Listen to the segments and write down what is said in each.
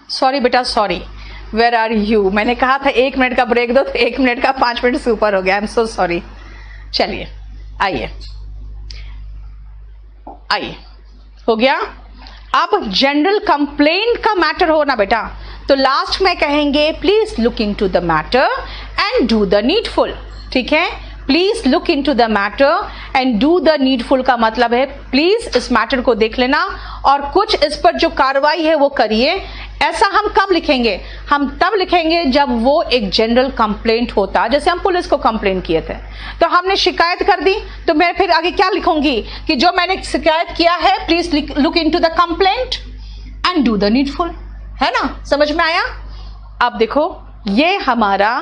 Sorry बेटा sorry, where are you. मैंने कहा था 1 मिनट का ब्रेक दो, तो 1 मिनट का 5 मिनट से ऊपर हो गया। I am so sorry. चलिए आइए आइए, हो गया। अब जनरल कंप्लेंट का मैटर हो ना बेटा, तो लास्ट में कहेंगे please look into the matter and do the needful. ठीक है, please look into the matter and do the needful का मतलब है प्लीज इस मैटर को देख लेना और कुछ इस पर जो कार्रवाई है वो करिए। ऐसा हम कब लिखेंगे? हम तब लिखेंगे जब वो एक जनरल कंप्लेंट होता, जैसे हम पुलिस को कंप्लेंट किए थे, तो हमने शिकायत कर दी, तो मैं फिर आगे क्या लिखूंगी कि जो मैंने शिकायत किया है please look into the complaint and do the needful. है ना, समझ में आया? अब देखो, ये हमारा,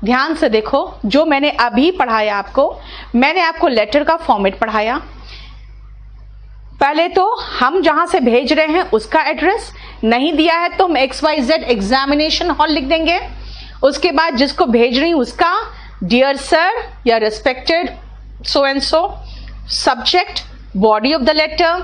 ध्यान से देखो, जो मैंने अभी पढ़ाया आपको, मैंने आपको लेटर का फॉर्मेट पढ़ाया। पहले तो हम जहां से भेज रहे हैं उसका एड्रेस नहीं दिया है तो हम XYZ एग्जामिनेशन हॉल लिख देंगे। उसके बाद जिसको भेज रही हूं उसका डियर सर या respected so and so, subject, body of the letter,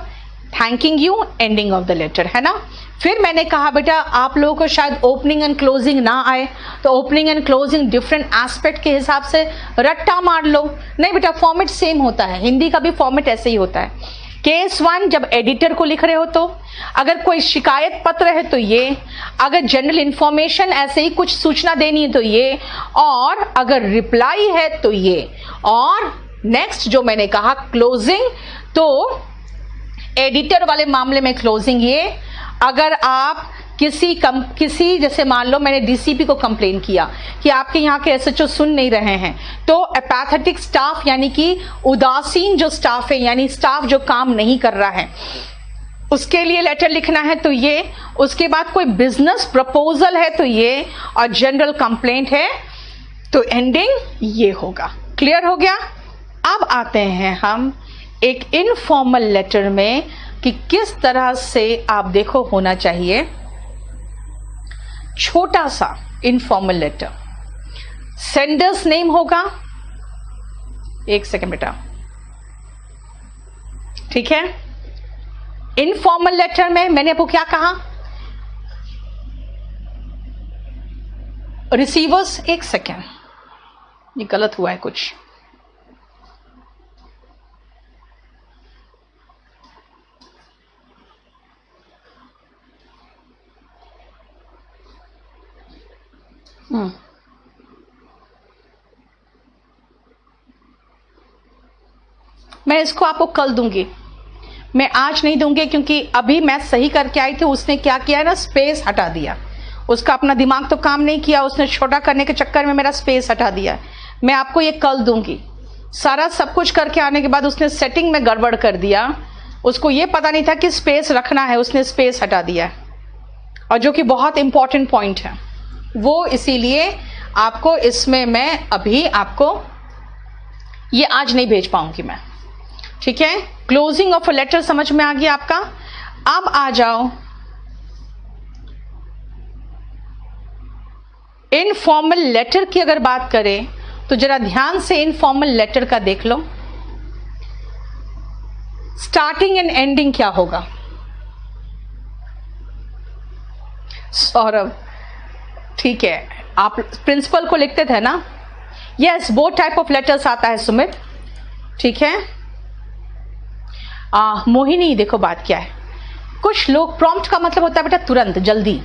thanking you, ending of the letter. है ना। फिर मैंने कहा बेटा आप लोगों को शायद ओपनिंग एंड क्लोजिंग ना आए, तो opening and closing different aspect के हिसाब से रट्टा मार लो। नहीं बेटा, फॉर्मेट सेम होता है, हिंदी का भी फॉर्मेट ऐसे ही होता है। केस 1 जब एडिटर को लिख रहे हो तो, अगर कोई शिकायत पत्र है तो ये, अगर जनरल इंफॉर्मेशन ऐसे ही कुछ सूचना देनी है तो ये, और अगर रिप्लाई है तो ये। और नेक्स्ट जो मैंने कहा क्लोजिंग, तो एडिटर वाले मामले में क्लोजिंग ये, अगर आप किसी जैसे मान लो मैंने डीसीपी को कंप्लेन किया कि आपके यहाँ के एसएचओ सुन नहीं रहे हैं, तो एपैथेटिक स्टाफ यानी कि उदासीन जो स्टाफ है, यानी स्टाफ जो काम नहीं कर रहा है, उसके लिए लेटर लिखना है तो ये। उसके बाद कोई बिजनेस प्रपोजल है तो ये, और जनरल कंप्लेंट है तो एंडिंग ये होगा। क्लियर हो गया? अब आते हैं हम एक इनफॉर्मल लेटर में कि किस तरह से आप देखो होना चाहिए। छोटा सा इनफॉर्मल लेटर, सेंडर्स नेम होगा, 1 सेकेंड बेटा, ठीक है। इनफॉर्मल लेटर में मैंने आपको क्या कहा, रिसीवर्स, 1 सेकेंड, ये गलत हुआ है कुछ, मैं इसको आपको कल दूंगी, मैं आज नहीं दूंगी, क्योंकि अभी मैं सही करके आई थी, उसने क्या किया है ना, स्पेस हटा दिया। उसका अपना दिमाग तो काम नहीं किया, उसने छोटा करने के चक्कर में मेरा स्पेस हटा दिया। मैं आपको ये कल दूंगी। सारा सब कुछ करके आने के बाद उसने सेटिंग में गड़बड़ कर दिया, उसको ये पता नहीं था कि स्पेस रखना है, उसने स्पेस हटा दिया, और जो कि बहुत इंपॉर्टेंट पॉइंट है वो, इसीलिए आपको इसमें मैं अभी आपको ये आज नहीं भेज पाऊंगी मैं, ठीक है। क्लोजिंग ऑफ अ लेटर समझ में आ गया आपका। अब आ जाओ इनफॉर्मल लेटर की अगर बात करें तो जरा ध्यान से इनफॉर्मल लेटर का देख लो। स्टार्टिंग एंड एंडिंग क्या होगा? सौरभ, ठीक है, आप प्रिंसिपल को लिखते थे ना? Yes, both type of letters आता है सुमित, ठीक है। मोहिनी, देखो बात क्या है, कुछ लोग प्रॉम्प्ट का मतलब होता है बेटा तुरंत, जल्दी।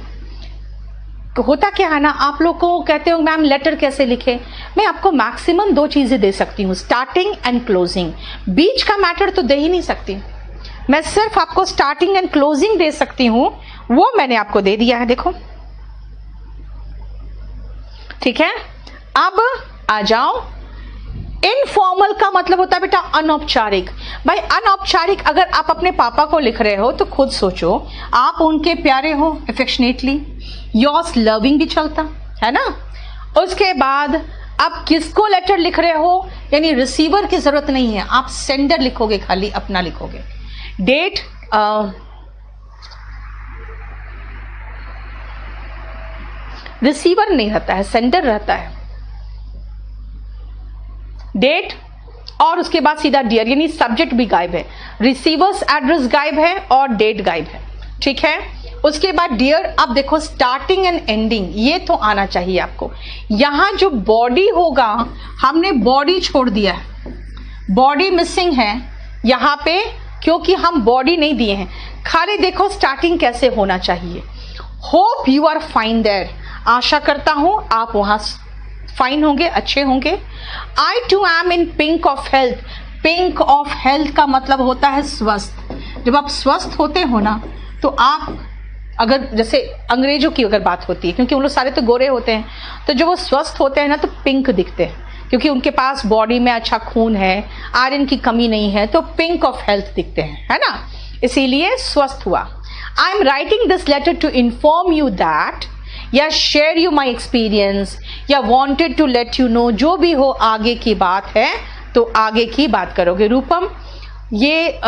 तो होता क्या है ना, आप लोग को कहते हो मैम लेटर कैसे लिखे, मैं आपको मैक्सिमम 2 चीजें दे सकती हूँ, स्टार्टिंग एंड क्लोजिंग। बीच का मैटर तो दे ही नहीं सकती, मैं सिर्फ आपको स्टार्टिंग एंड क्लोजिंग दे सकती हूँ, वो मैंने आपको दे दिया है, देखो, ठीक है। अब आ जाओ, इनफॉर्मल का मतलब होता है बेटा अनौपचारिक। भाई अनौपचारिक, अगर आप अपने पापा को लिख रहे हो तो खुद सोचो, आप उनके प्यारे हो, अफेक्शनेटली, योर्स लविंग भी चलता है ना। उसके बाद आप किसको लेटर लिख रहे हो, यानी रिसीवर की जरूरत नहीं है, आप सेंडर लिखोगे, खाली अपना लिखोगे। डेट, रिसीवर नहीं रहता है, सेंडर रहता है। डेट और उसके बाद सीधा डियर, यानी सब्जेक्ट भी गायब है, रिसीवर्स एड्रेस गायब है और डेट गायब है, ठीक है। उसके बाद डियर, अब देखो स्टार्टिंग एंड एंडिंग ये तो आना चाहिए आपको। यहां जो बॉडी होगा, हमने बॉडी छोड़ दिया है, बॉडी मिसिंग है यहां पे, क्योंकि हम बॉडी नहीं दिए हैं। खाली देखो स्टार्टिंग कैसे होना चाहिए। Hope you are fine there, आशा करता हूं आप वहां फाइन होंगे, अच्छे होंगे। I too am in pink of health, pink of health का मतलब होता है स्वस्थ। जब आप स्वस्थ होते हो ना, तो आप, अगर जैसे अंग्रेजों की अगर बात होती है, क्योंकि उन लोग सारे तो गोरे होते हैं, तो जब वो स्वस्थ होते हैं ना तो पिंक दिखते हैं, क्योंकि उनके पास बॉडी में अच्छा खून है, आयरन की कमी नहीं है, तो पिंक ऑफ हेल्थ दिखते हैं, है ना, इसीलिए स्वस्थ हुआ। I am writing this letter to inform you that, या शेयर यू माई एक्सपीरियंस, या wanted to let you know, जो भी हो आगे की बात है तो आगे की बात करोगे। रूपम, ये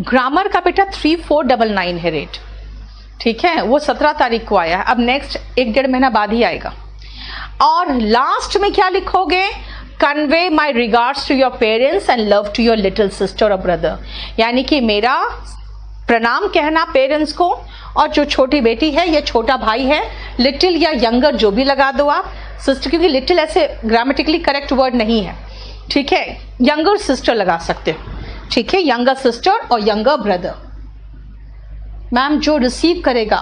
ग्रामर का बेटा 3499 है रेट, ठीक है, वो 17 तारीख को आया है, अब नेक्स्ट 1-1.5 महीना बाद ही आएगा। और लास्ट में क्या लिखोगे? Convey my regards to your parents and love to your little sister और ब्रदर, यानी कि मेरा प्रणाम कहना पेरेंट्स को, और जो छोटी बेटी है या छोटा भाई है, लिटिल या यंगर जो भी लगा दो आप, सिस्टर, क्योंकि लिटिल ऐसे ग्रामेटिकली करेक्ट वर्ड नहीं है, ठीक है, यंगर सिस्टर लगा सकते हो, ठीक है, यंगर सिस्टर और यंगर ब्रदर। मैम जो रिसीव करेगा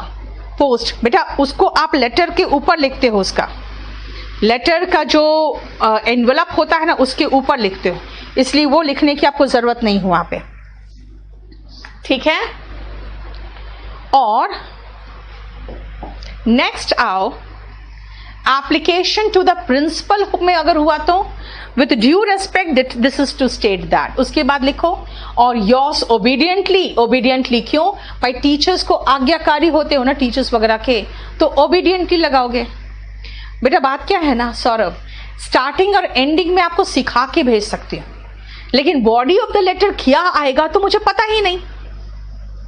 पोस्ट, बेटा उसको आप लेटर के ऊपर लिखते हो, उसका लेटर का जो एनवेलप होता है ना उसके ऊपर लिखते हो, इसलिए वो लिखने की आपको जरूरत नहीं हो वहां पे, ठीक है। और नेक्स्ट आओ, एप्लीकेशन टू द प्रिंसिपल में अगर हुआ तो with due respect this is to state that, उसके बाद लिखो, और योर्स ओबीडियंटली, ओबीडियंटली क्यों भाई, टीचर्स को आज्ञाकारी होते हो ना टीचर्स वगैरह के, तो ओबीडियंटली लगाओगे। बेटा बात क्या है ना सौरभ, स्टार्टिंग और एंडिंग में आपको सिखा के भेज सकती हूँ, लेकिन बॉडी ऑफ द लेटर क्या आएगा तो मुझे पता ही नहीं,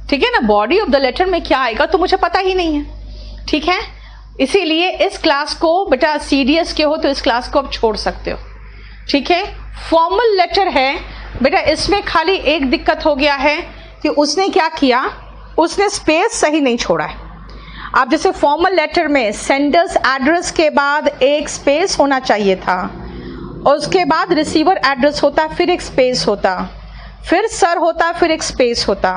ठीक है ना, बॉडी ऑफ द लेटर में क्या आएगा तो मुझे पता ही नहीं है, ठीक है। इसीलिए इस क्लास को बेटा सीडीएस के हो तो इस क्लास को आप छोड़ सकते हो, ठीक है। फॉर्मल लेटर है बेटा, इसमें खाली एक दिक्कत हो गया है कि उसने क्या किया, उसने स्पेस सही नहीं छोड़ा है। आप जैसे फॉर्मल लेटर में सेंडर्स एड्रेस के बाद एक स्पेस होना चाहिए था, और उसके बाद रिसीवर एड्रेस होता, फिर एक स्पेस होता, फिर सर होता, फिर एक स्पेस होता,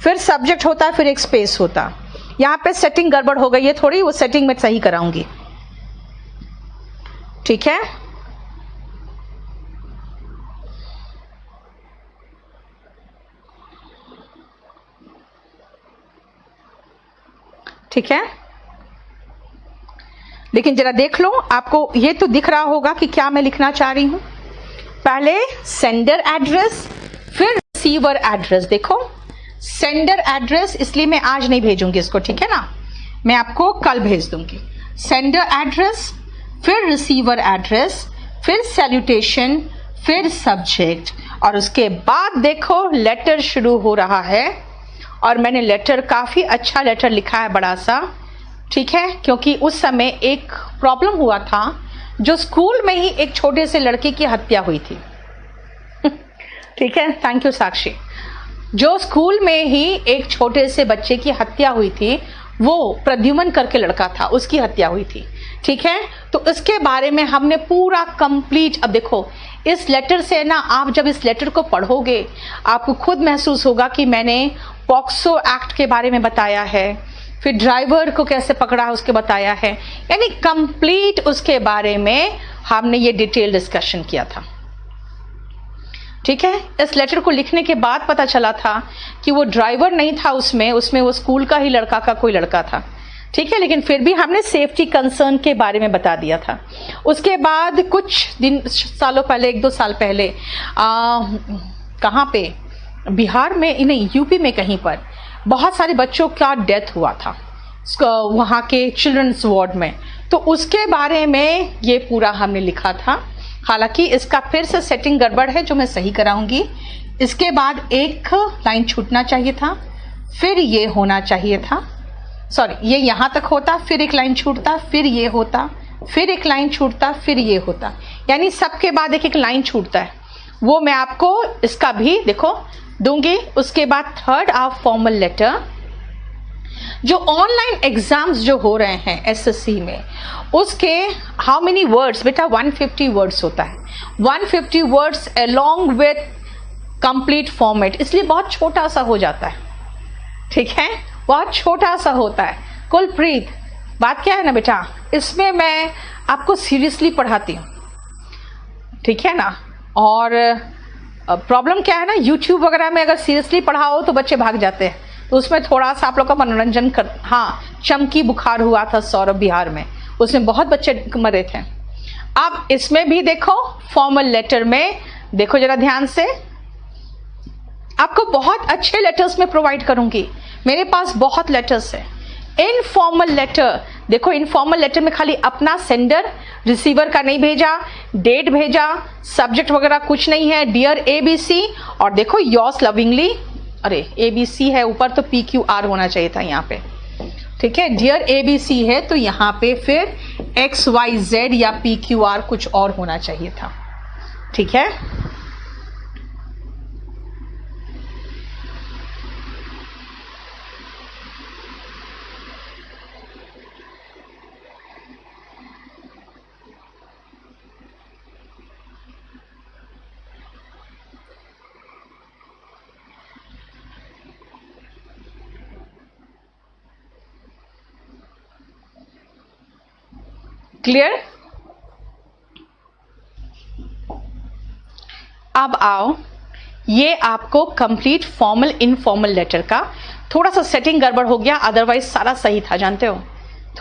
फिर सब्जेक्ट होता, फिर एक स्पेस होता। यहाँ पे सेटिंग गड़बड़ हो गई है थोड़ी, वो सेटिंग मैं सही कराऊंगी, ठीक है। ठीक है, लेकिन जरा देख लो, आपको ये तो दिख रहा होगा कि क्या मैं लिखना चाह रही हूं। पहले सेंडर एड्रेस, फिर रिसीवर एड्रेस। देखो सेंडर एड्रेस, इसलिए मैं आज नहीं भेजूंगी इसको, ठीक है ना, मैं आपको कल भेज दूंगी। सेंडर एड्रेस, फिर रिसीवर एड्रेस, फिर सैल्यूटेशन, फिर सब्जेक्ट, और उसके बाद देखो लेटर शुरू हो रहा है। और मैंने लेटर काफी अच्छा लेटर लिखा है, बड़ा सा, ठीक है, क्योंकि उस समय एक प्रॉब्लम हुआ था, जो स्कूल में ही एक छोटे से लड़के की हत्या हुई थी ठीक है, थैंक यू साक्षी। जो स्कूल में ही एक छोटे से बच्चे की हत्या हुई थी, वो प्रद्युमन करके लड़का था, उसकी हत्या हुई थी, ठीक है। तो इसके बारे में हमने पूरा कंप्लीट, अब देखो इस लेटर से ना, आप जब इस लेटर को पढ़ोगे आपको खुद महसूस होगा कि मैंने पॉक्सो एक्ट के बारे में बताया है, फिर ड्राइवर को कैसे पकड़ा है उसके बताया है, यानी कंप्लीट उसके बारे में हमने ये डिटेल डिस्कशन किया था, ठीक है। इस लेटर को लिखने के बाद पता चला था कि वो ड्राइवर नहीं था उसमें वो स्कूल का ही लड़का का कोई लड़का था, ठीक है, लेकिन फिर भी हमने सेफ्टी कंसर्न के बारे में बता दिया था। उसके बाद कुछ दिन सालों पहले, 1-2 साल पहले, कहाँ पे, बिहार में नहीं, यूपी में कहीं पर बहुत सारे बच्चों का डेथ हुआ था वहाँ के चिल्ड्रंस वार्ड में, तो उसके बारे में ये पूरा हमने लिखा था। हालांकि इसका फिर से सेटिंग गड़बड़ है जो मैं सही कराऊंगी। इसके बाद एक लाइन छूटना चाहिए था, फिर ये होना चाहिए था, सॉरी ये यहाँ तक होता, फिर एक लाइन छूटता, फिर ये होता, फिर एक लाइन छूटता, फिर ये होता, यानी सबके बाद एक एक लाइन छूटता है। वो मैं आपको इसका भी देखो दूंगी। उसके बाद थर्ड आप फॉर्मल लेटर, जो ऑनलाइन एग्जाम्स जो हो रहे हैं एसएससी में, उसके हाउ मेनी वर्ड्स बेटा, 150 वर्ड्स होता है, 150 words along with complete format, इसलिए बहुत छोटा सा हो जाता है, ठीक है, बहुत छोटा सा होता है। कुलप्रीत, बात क्या है ना बेटा, इसमें मैं आपको सीरियसली पढ़ाती हूँ, ठीक है ना, और प्रॉब्लम क्या है ना, यूट्यूब वगैरह में अगर सीरियसली पढ़ाओ तो बच्चे भाग जाते हैं, तो उसमें थोड़ा सा आप लोग का मनोरंजन कर। हाँ, चमकी बुखार हुआ था सौरभ बिहार में, उसमें बहुत बच्चे मरे थे। अब इसमें भी देखो, फॉर्मल लेटर में देखो जरा ध्यान से, आपको बहुत अच्छे लेटर्स में प्रोवाइड करूंगी, मेरे पास बहुत लेटर्स है। इनफॉर्मल लेटर देखो, इनफॉर्मल लेटर में खाली अपना सेंडर रिसीवर का नहीं भेजा, डेट भेजा, सब्जेक्ट वगैरह कुछ नहीं है, डियर एबीसी, और देखो योर्स लविंगली, अरे एबीसी है ऊपर तो PQR होना चाहिए था यहाँ पे, ठीक है, डियर एबीसी है तो यहाँ पे फिर XYZ या PQR कुछ और होना चाहिए था, ठीक है। क्लियर? अब आओ, ये आपको कंप्लीट फॉर्मल इनफॉर्मल लेटर का थोड़ा सा सेटिंग गड़बड़ हो गया, अदरवाइज सारा सही था, जानते हो,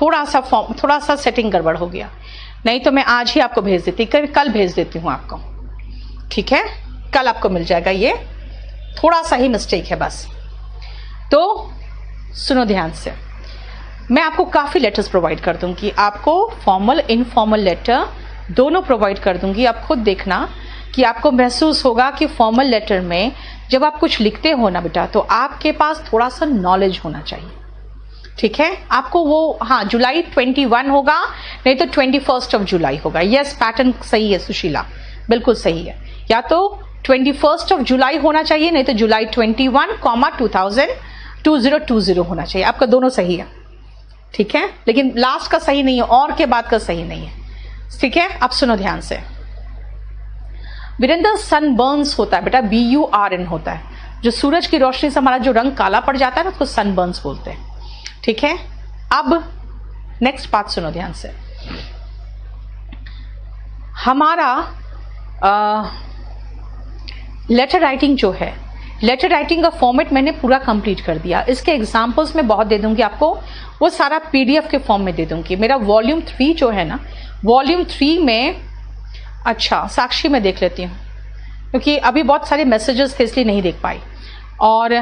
थोड़ा सा सेटिंग गड़बड़ हो गया, नहीं तो मैं आज ही आपको भेज देती, कल भेज देती हूं आपको, ठीक है, कल आपको मिल जाएगा, ये थोड़ा सा ही मिस्टेक है बस। तो सुनो ध्यान से, मैं आपको काफ़ी लेटर्स प्रोवाइड कर दूंगी, आपको फॉर्मल इनफॉर्मल लेटर दोनों प्रोवाइड कर दूंगी। आप खुद देखना कि आपको महसूस होगा कि फॉर्मल लेटर में जब आप कुछ लिखते हो ना बेटा, तो आपके पास थोड़ा सा नॉलेज होना चाहिए, ठीक है। आपको वो, हाँ, जुलाई 21 होगा, नहीं तो 21 जुलाई होगा। यस, पैटर्न सही है सुशीला, बिल्कुल सही है, या तो 21 जुलाई होना चाहिए, नहीं तो जुलाई 21, 2020 होना चाहिए, आपका दोनों सही है, ठीक है, लेकिन लास्ट का सही नहीं है और के बाद का सही नहीं है, ठीक है। अब सुनो ध्यान से, वीरेंद्र, सनबर्न्स होता है बेटा, BURN होता है, जो सूरज की रोशनी से हमारा जो रंग काला पड़ जाता है ना, उसको सनबर्न्स बोलते हैं, ठीक है। अब नेक्स्ट बात सुनो ध्यान से, हमारा लेटर राइटिंग जो है, लेटर राइटिंग का फॉर्मेट मैंने पूरा कंप्लीट कर दिया, इसके एग्जांपल्स मैं बहुत दे दूंगी आपको, वो सारा PDF के फॉर्म में दे दूंगी। मेरा वॉल्यूम 3 जो है ना, वॉल्यूम 3 में, अच्छा साक्षी में देख लेती हूँ क्योंकि अभी बहुत सारे मैसेजेस थे इसलिए नहीं देख पाई। और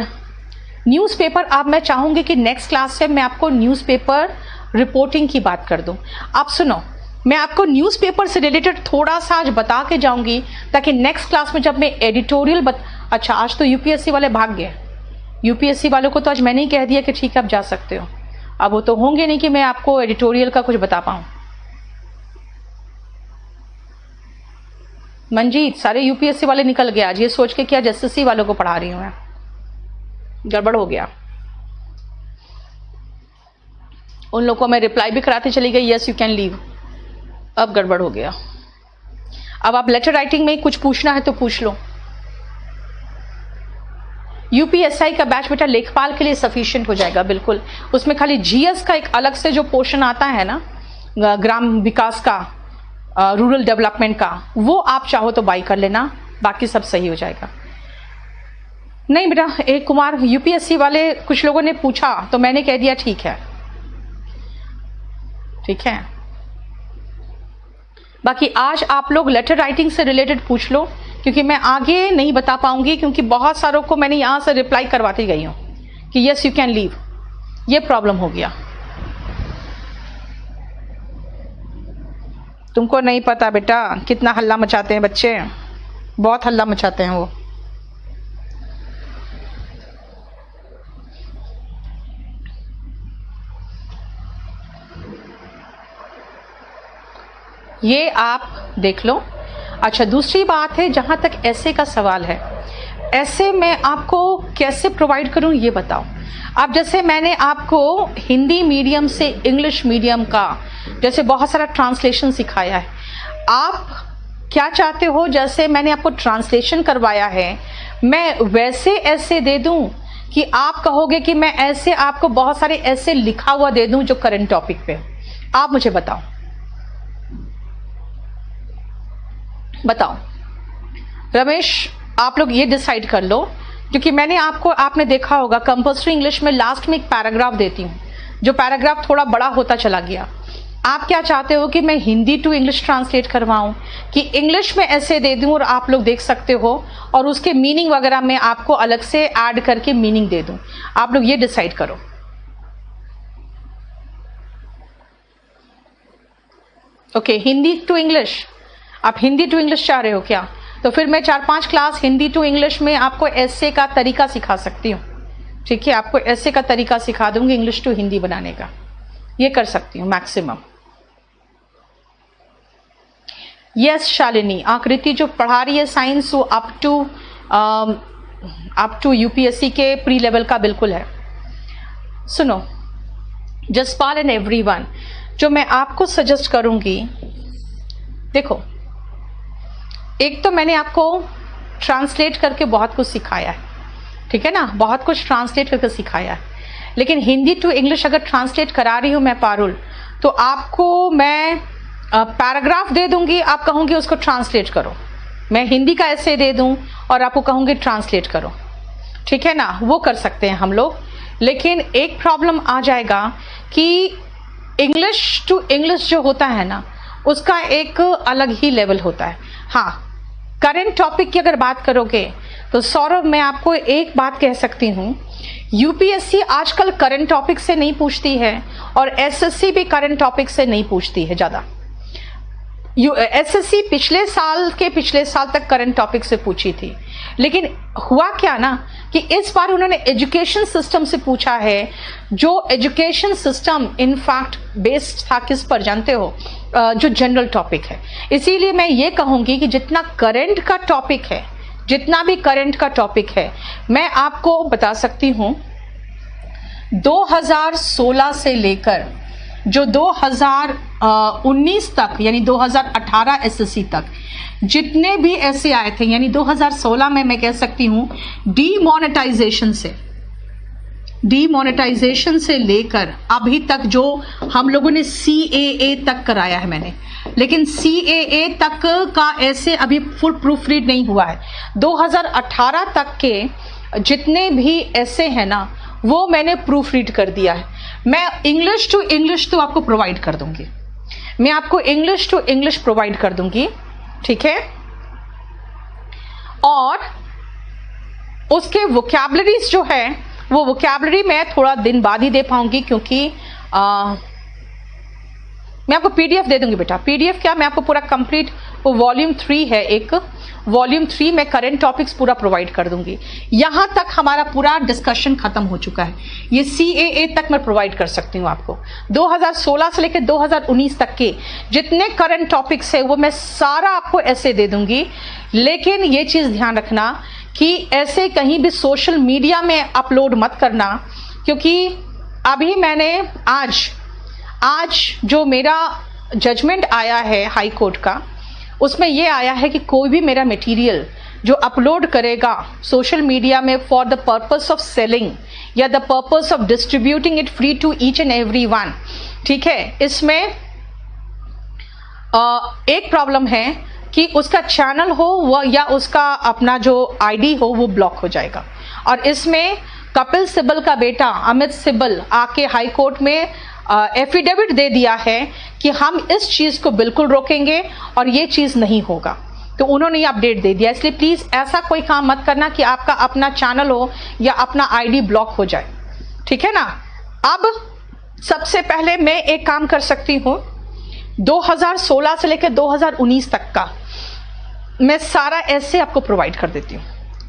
न्यूज़पेपर, अब मैं चाहूंगी कि नेक्स्ट क्लास से मैं आपको न्यूज़पेपर रिपोर्टिंग की बात कर दूं। आप सुनो, मैं आपको न्यूज़पेपर से रिलेटेड थोड़ा सा आज बता के जाऊंगी, ताकि नेक्स्ट क्लास में जब मैं एडिटोरियल अच्छा, आज तो UPSC वाले भाग गए, UPSC वालों को तो आज मैंने ही कह दिया कि ठीक है आप जा सकते हो, अब वो तो होंगे नहीं कि मैं आपको एडिटोरियल का कुछ बता पाऊं। मंजीत, सारे UPSC वाले निकल गए आज, ये सोच के कि आज SSC वालों को पढ़ा रही हूं मैं, गड़बड़ हो गया। उन लोगों को मैं रिप्लाई भी कराते चली गई, यस यू कैन लीव, अब गड़बड़ हो गया। अब आप लेटर राइटिंग में कुछ पूछना है तो पूछ लो। UPSI का बैच बेटा लेखपाल के लिए सफिशिएंट हो जाएगा, बिल्कुल, उसमें खाली GS का एक अलग से जो पोर्शन आता है ना, ग्राम विकास का, रूरल डेवलपमेंट का, वो आप चाहो तो बाई कर लेना, बाकी सब सही हो जाएगा। नहीं बेटा, एक कुमार, UPSC वाले कुछ लोगों ने पूछा तो मैंने कह दिया ठीक है, ठीक है। बाकी आज आप लोग लेटर राइटिंग से रिलेटेड पूछ लो, क्योंकि मैं आगे नहीं बता पाऊंगी, क्योंकि बहुत सारों को मैंने यहां से रिप्लाई करवाती गई हूं कि यस यू कैन लीव, ये प्रॉब्लम हो गया। तुमको नहीं पता बेटा कितना हल्ला मचाते हैं बच्चे, बहुत हल्ला मचाते हैं वो। ये आप देख लो। अच्छा, दूसरी बात है, जहां तक ऐसे का सवाल है, ऐसे मैं आपको कैसे प्रोवाइड करूं ये बताओ। अब जैसे मैंने आपको हिंदी मीडियम से इंग्लिश मीडियम का जैसे बहुत सारा ट्रांसलेशन सिखाया है, आप क्या चाहते हो जैसे मैंने आपको ट्रांसलेशन करवाया है मैं वैसे ऐसे दे दूं कि आप कहोगे कि मैं ऐसे आपको बहुत सारे ऐसे लिखा हुआ दे दूं जो करंट टॉपिक पे? आप मुझे बताओ रमेश, आप लोग ये डिसाइड कर लो, क्योंकि आपने देखा होगा कंपल्सरी इंग्लिश में लास्ट में एक पैराग्राफ देती हूँ, जो पैराग्राफ थोड़ा बड़ा होता चला गया। आप क्या चाहते हो कि मैं हिंदी टू इंग्लिश ट्रांसलेट करवाऊं कि इंग्लिश में ऐसे दे दूं और आप लोग देख सकते हो और उसके मीनिंग वगैरह मैं आपको अलग से ऐड करके मीनिंग दे दूं? आप लोग ये डिसाइड करो। ओके, हिंदी टू इंग्लिश, आप हिंदी टू इंग्लिश चाह रहे हो क्या? तो फिर मैं 4-5 क्लास हिंदी टू इंग्लिश में आपको ऐसे का तरीका सिखा सकती हूँ। ठीक है, आपको ऐसे का तरीका सिखा दूंगी इंग्लिश टू हिंदी बनाने का, ये कर सकती हूँ मैक्सिमम। यस शालिनी, आकृति जो पढ़ा रही है साइंस वो अप टू यूपीएससी के प्री लेवल का बिल्कुल है। सुनो जसपाल एंड एवरीवन, जो मैं आपको सजेस्ट करूंगी, देखो एक तो मैंने आपको ट्रांसलेट करके बहुत कुछ सिखाया है, ठीक है ना, बहुत कुछ ट्रांसलेट करके सिखाया है, लेकिन हिंदी टू इंग्लिश अगर ट्रांसलेट करा रही हूं मैं पारुल, तो आपको मैं पैराग्राफ दे दूंगी, आप कहोगे उसको ट्रांसलेट करो। मैं हिंदी का ऐसे दे दूं और आपको कहूंगी ट्रांसलेट करो, ठीक है ना, वो कर सकते हैं हम लोग। लेकिन एक प्रॉब्लम आ जाएगा कि इंग्लिश टू इंग्लिश जो होता है ना, उसका एक अलग ही लेवल होता है। हाँ, करंट टॉपिक की अगर बात करोगे तो सौरभ मैं आपको एक बात कह सकती हूँ, यूपीएससी आजकल करंट टॉपिक से नहीं पूछती है और एसएससी भी करंट टॉपिक से नहीं पूछती है ज्यादा। एसएससी पिछले साल तक करंट टॉपिक से पूछी थी, लेकिन हुआ क्या ना कि इस बार उन्होंने एजुकेशन सिस्टम से पूछा है, जो एजुकेशन सिस्टम इनफैक्ट बेस्ड था किस पर जानते हो? जो जनरल टॉपिक है। इसीलिए मैं ये कहूंगी कि जितना भी करंट का टॉपिक है मैं आपको बता सकती हूं 2016 से लेकर जो 2019 तक यानी 2018 एसएससी तक जितने भी ऐसे आए थे, यानी 2016 में मैं कह सकती हूं डीमोनेटाइजेशन से लेकर अभी तक जो हम लोगों ने सीएए तक कराया है मैंने, लेकिन सीएए तक का ऐसे अभी फुल प्रूफ रीड नहीं हुआ है। 2018 तक के जितने भी ऐसे हैं ना वो मैंने प्रूफ रीड कर दिया है। मैं इंग्लिश टू इंग्लिश तो आपको प्रोवाइड कर दूंगी, मैं आपको इंग्लिश टू इंग्लिश प्रोवाइड कर दूंगी, ठीक है। और उसके वोकैबुलरीज जो है वो वोकैबुलरी मैं थोड़ा दिन बाद ही दे पाऊंगी, क्योंकि मैं आपको पीडीएफ दे दूंगी बेटा। पीडीएफ क्या, मैं आपको पूरा कंप्लीट वो वॉल्यूम 3 है, एक वॉल्यूम 3 में करंट टॉपिक्स पूरा प्रोवाइड कर दूंगी। यहां तक हमारा पूरा डिस्कशन खत्म हो चुका है, ये सीएए तक मैं प्रोवाइड कर सकती हूं आपको। 2016 से लेकर 2019 तक के जितने करंट टॉपिक्स है वो मैं सारा आपको ऐसे दे दूंगी। लेकिन ये चीज ध्यान रखना कि ऐसे कहीं भी सोशल मीडिया में अपलोड मत करना, क्योंकि अभी मैंने आज जो मेरा जजमेंट आया है हाई कोर्ट का, उसमें यह आया है कि कोई भी मेरा मटेरियल जो अपलोड करेगा सोशल मीडिया में for the purpose of selling या the purpose of distributing it free to each and every one, ठीक है, इसमें एक प्रॉब्लम है कि उसका चैनल हो वो या उसका अपना जो आईडी हो वो ब्लॉक हो जाएगा। और इसमें कपिल सिब्बल का बेटा अमित सिब्बल आके हाई कोर्ट में एफिडेविट दे दिया है कि हम इस चीज को बिल्कुल रोकेंगे और ये चीज नहीं होगा, तो उन्होंने ये अपडेट दे दिया। इसलिए प्लीज ऐसा कोई काम मत करना कि आपका अपना चैनल हो या अपना आईडी ब्लॉक हो जाए, ठीक है ना। अब सबसे पहले मैं एक काम कर सकती हूं, 2016 से लेकर 2019 तक का मैं सारा ऐसे आपको प्रोवाइड कर देती हूँ,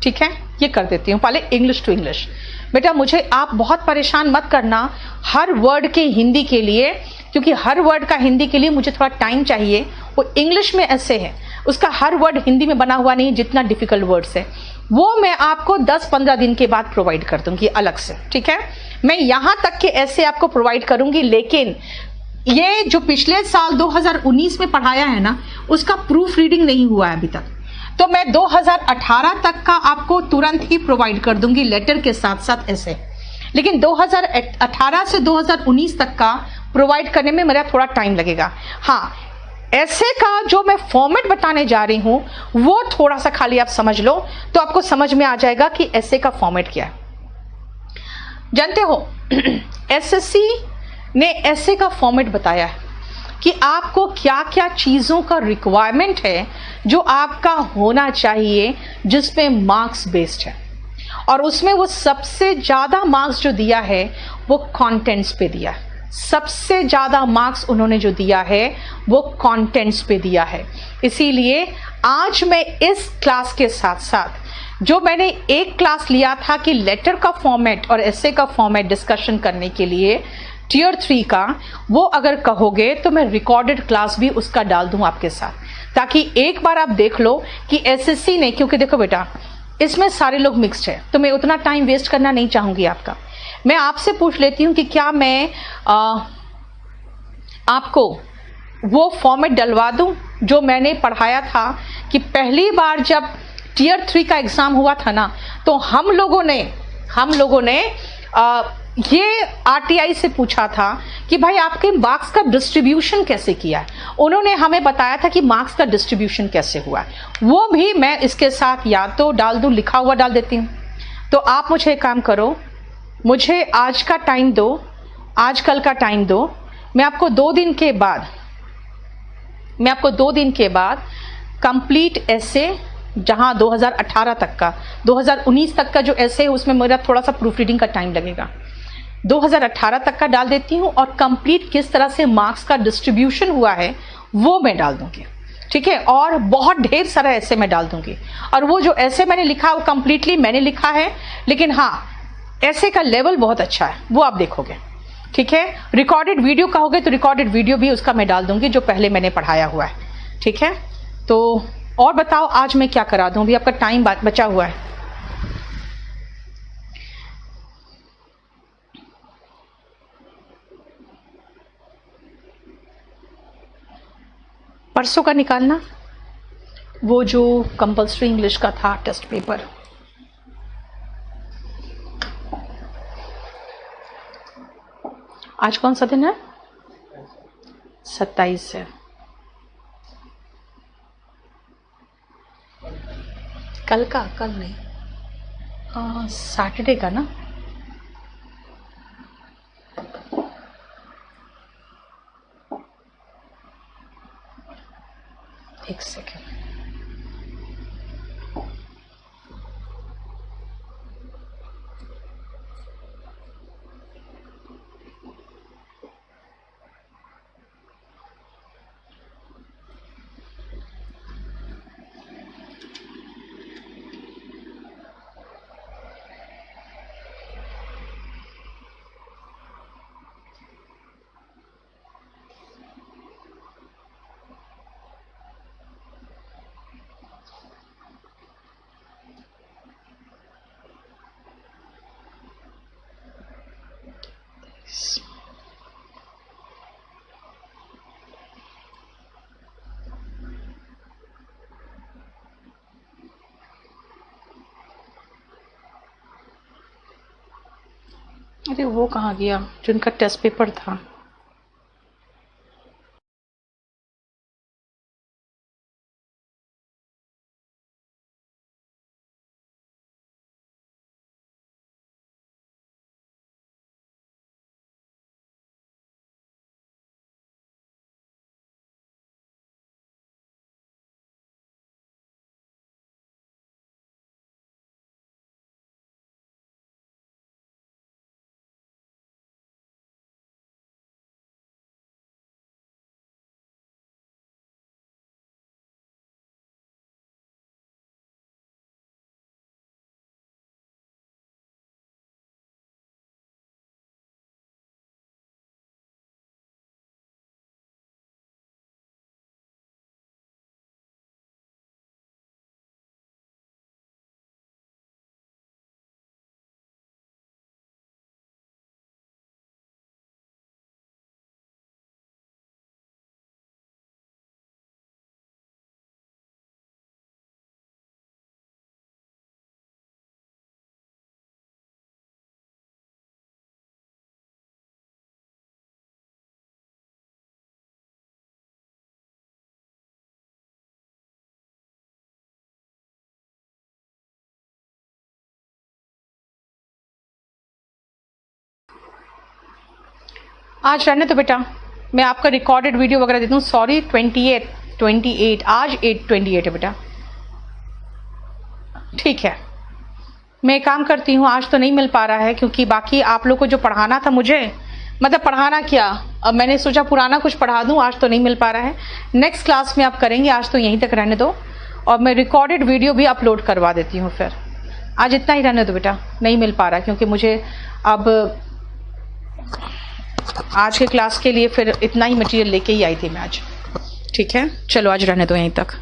ठीक है, ये कर देती हूँ। पहले इंग्लिश टू इंग्लिश बेटा, मुझे आप बहुत परेशान मत करना हर वर्ड के हिंदी के लिए, क्योंकि हर वर्ड का हिंदी के लिए मुझे थोड़ा टाइम चाहिए। वो इंग्लिश में ऐसे है, उसका हर वर्ड हिंदी में बना हुआ नहीं, जितना डिफिकल्ट वर्ड्स है वो मैं आपको 10-15 दिन के बाद प्रोवाइड कर दूंगी अलग से, ठीक है। मैं यहां तक के ऐसे आपको प्रोवाइड करूंगी, लेकिन ये जो पिछले साल 2019 में पढ़ाया है ना, उसका प्रूफ रीडिंग नहीं हुआ है अभी तक, तो मैं 2018 तक का आपको तुरंत ही प्रोवाइड कर दूंगी लेटर के साथ साथ ऐसे। लेकिन 2018 से 2019 तक का प्रोवाइड करने में मेरा थोड़ा टाइम लगेगा। हाँ, ऐसे का जो मैं फॉर्मेट बताने जा रही हूं वो थोड़ा सा खाली आप समझ लो तो आपको समझ में आ जाएगा कि ऐसे का फॉर्मेट क्या है। जानते हो एसएससी ने ऐसे का फॉर्मेट बताया है कि आपको क्या क्या चीजों का रिक्वायरमेंट है जो आपका होना चाहिए जिसमें मार्क्स बेस्ड है, और उसमें वो सबसे ज्यादा मार्क्स जो दिया है वो कंटेंट्स पे दिया है। सबसे ज्यादा मार्क्स उन्होंने जो दिया है वो कंटेंट्स पे दिया है। इसीलिए आज मैं इस क्लास के साथ साथ जो मैंने एक क्लास लिया था कि लेटर का फॉर्मेट और एसे का फॉर्मेट डिस्कशन करने के लिए टियर 3 का, वो अगर कहोगे तो मैं रिकॉर्डेड क्लास भी उसका डाल दूं आपके साथ, ताकि एक बार आप देख लो कि एसएससी ने, क्योंकि देखो बेटा इसमें सारे लोग मिक्स्ड है तो मैं उतना टाइम वेस्ट करना नहीं चाहूंगी आपका। मैं आपसे पूछ लेती हूं कि क्या मैं आपको वो फॉर्मेट डलवा दूं जो मैंने पढ़ाया था कि पहली बार जब टियर 3 का एग्जाम हुआ था ना, तो हम लोगों ने ये आरटीआई से पूछा था कि भाई आपके मार्क्स का डिस्ट्रीब्यूशन कैसे किया है। उन्होंने हमें बताया था कि मार्क्स का डिस्ट्रीब्यूशन कैसे हुआ है, वो भी मैं इसके साथ या तो डाल दूं, लिखा हुआ डाल देती हूं। तो आप मुझे एक काम करो, मुझे आज का टाइम दो, आज कल का टाइम दो, मैं आपको 2 दिन के बाद कंप्लीट ऐसे, जहां 2018 तक का, 2019 तक का जो ऐसे है उसमें मेरा थोड़ा सा प्रूफ रीडिंग का टाइम लगेगा, 2018 तक का डाल देती हूं और कंप्लीट किस तरह से मार्क्स का डिस्ट्रीब्यूशन हुआ है वो मैं डाल दूंगी, ठीक है। और बहुत ढेर सारा ऐसे मैं डाल दूंगी, और वो जो ऐसे मैंने लिखा वो कंप्लीटली मैंने लिखा है, लेकिन हाँ ऐसे का लेवल बहुत अच्छा है वो आप देखोगे, ठीक है। रिकॉर्डेड वीडियो कहोगे तो रिकॉर्डेड वीडियो भी उसका मैं डाल दूंगी जो पहले मैंने पढ़ाया हुआ है, ठीक है। तो और बताओ आज मैं क्या करा दूं, अभी आपका टाइम बचा हुआ है। परसों का निकालना, वो जो कंपल्सरी इंग्लिश का था टेस्ट पेपर, आज कौन सा दिन है, 27 है, कल का, कल नहीं सैटरडे का ना, एक सेकेंड, अरे वो कहाँ गया जिनका टेस्ट पेपर था। आज रहने तो बेटा, मैं आपका रिकॉर्डेड वीडियो वगैरह देती हूँ। सॉरी 28 आज 8:28 है बेटा। ठीक है, मैं एक काम करती हूँ, आज तो नहीं मिल पा रहा है क्योंकि बाकी आप लोग को जो पढ़ाना था मुझे, मतलब पढ़ाना क्या, अब मैंने सोचा पुराना कुछ पढ़ा दूँ, आज तो नहीं मिल पा रहा है। नेक्स्ट क्लास में आप करेंगे, आज तो यहीं तक रहने दो और मैं रिकॉर्डेड वीडियो भी अपलोड करवा देती हूँ। फिर आज इतना ही रहने दो बेटा, नहीं मिल पा रहा क्योंकि मुझे अब आज के क्लास के लिए फिर इतना ही मटेरियल लेके ही आई थी मैं आज। ठीक है, चलो आज रहने दो यहीं तक।